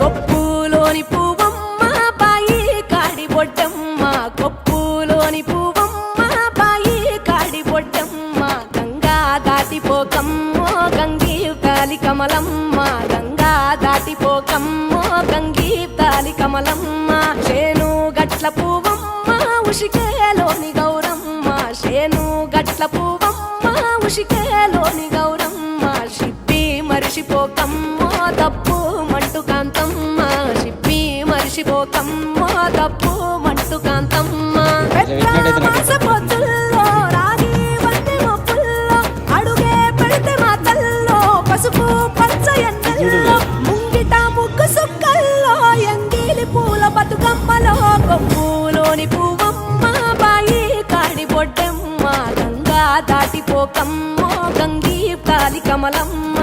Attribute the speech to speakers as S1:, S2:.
S1: కొప్పులోని పువ్వమ్మ బాయి కాడి బొడ్డమ్మ కొప్పులోని పువ్వమ్మ బాయి కాడి బొడ్డమ్మ గంగా దాటిపోకమ్మో గంగీ తాలి కమలమ్మ గంగా దాటిపోకమ్మో గంగీ తాలి కమలమ్మ శేను గట్ల పువ్వమ్మ ఉషికేలోని గౌరమ్మ శేను గట్ల పువ్వమ్మ ఉషికేలోని గౌరమ్మ షిప్పి మరిషిపోకమ్మో తప్పు మంటు కాంతమ్మ షిప్పి మరిషిపోకమ్మో తప్పు మంటు కాంతమ్మ పొద్దుల్లో రాగి వంటి మొప్పుల్లో అడుగే పెడితే మా తల్లో పసుపు పచ్చ ఎన్నెల్లో ముంగిట ముగ్గు సుక్కల్లో ఎంగిలి పూల బతుకమ్మలో కొమ్ములోని పువ్వమ్మ బాయి కాడి బొడ్డమ్మ గంగా దాటిపోకమ్మో గంగీ తాలి కమలమ్మ